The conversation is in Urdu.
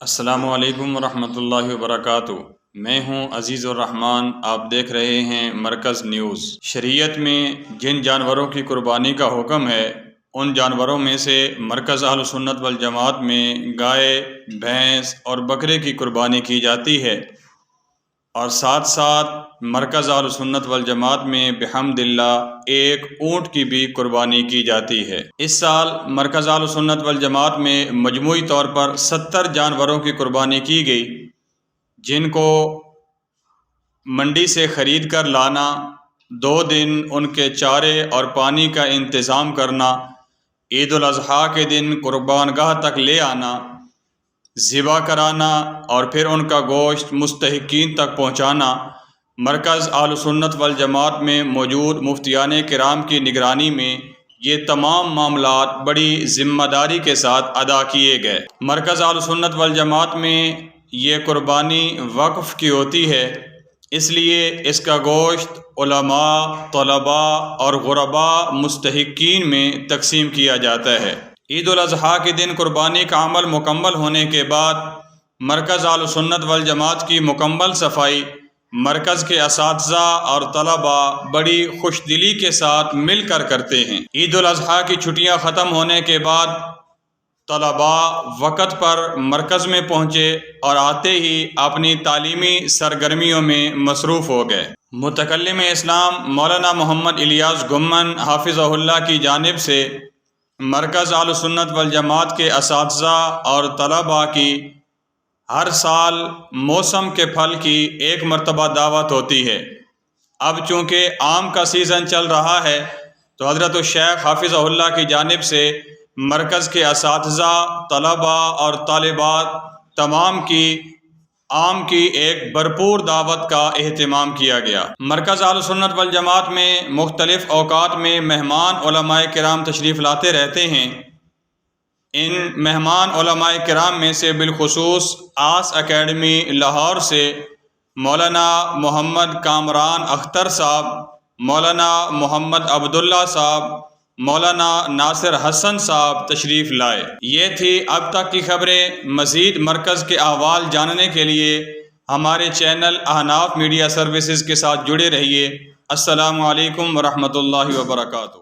السلام علیکم ورحمۃ اللہ وبرکاتہ۔ میں ہوں عزیز الرحمن، آپ دیکھ رہے ہیں مرکز نیوز۔ شریعت میں جن جانوروں کی قربانی کا حکم ہے ان جانوروں میں سے مرکز اہل سنت والجماعت میں گائے، بھینس اور بکرے کی قربانی کی جاتی ہے، اور ساتھ ساتھ مرکز اہل سنت والجماعت میں بحمد اللہ ایک اونٹ کی بھی قربانی کی جاتی ہے۔ اس سال مرکز اہل سنت والجماعت میں مجموعی طور پر 70 جانوروں کی قربانی کی گئی، جن کو منڈی سے خرید کر لانا، 2 دن ان کے چارے اور پانی کا انتظام کرنا، عید الاضحیٰ کے دن قربان گاہ تک لے آنا، ذبح کرانا اور پھر ان کا گوشت مستحقین تک پہنچانا، مرکز اہل سنت والجماعت میں موجود مفتیان کرام کی نگرانی میں یہ تمام معاملات بڑی ذمہ داری کے ساتھ ادا کیے گئے۔ مرکز اہل سنت والجماعت میں یہ قربانی وقف کی ہوتی ہے، اس لیے اس کا گوشت علماء، طلباء اور غرباء مستحقین میں تقسیم کیا جاتا ہے۔ عید الاضحیٰ کے دن قربانی کا عمل مکمل ہونے کے بعد مرکز اہل سنت والجماعت کی مکمل صفائی مرکز کے اساتذہ اور طلباء بڑی خوش دلی کے ساتھ مل کر کرتے ہیں۔ عید الاضحیٰ کی چھٹیاں ختم ہونے کے بعد طلباء وقت پر مرکز میں پہنچے اور آتے ہی اپنی تعلیمی سرگرمیوں میں مصروف ہو گئے۔ متکلم اسلام مولانا محمد الیاس گمن حافظہ اللہ کی جانب سے مرکز اہل سنت والجماعت کے اساتذہ اور طلباء کی ہر سال موسم کے پھل کی ایک مرتبہ دعوت ہوتی ہے۔ اب چونکہ آم کا سیزن چل رہا ہے تو حضرت الشیخ حافظہ اللہ کی جانب سے مرکز کے اساتذہ، طلباء اور طالبات تمام کی آم کی ایک بھرپور دعوت کا اہتمام کیا گیا۔ مرکز اہل سنت والجماعت میں مختلف اوقات میں مہمان علماء کرام تشریف لاتے رہتے ہیں۔ ان مہمان علماء کرام میں سے بالخصوص آس اکیڈمی لاہور سے مولانا محمد کامران اختر صاحب، مولانا محمد عبداللہ صاحب، مولانا ناصر حسن صاحب تشریف لائے۔ یہ تھی اب تک کی خبریں۔ مزید مرکز کے احوال جاننے کے لیے ہمارے چینل احناف میڈیا سروسز کے ساتھ جڑے رہیے۔ السلام علیکم ورحمۃ اللہ وبرکاتہ۔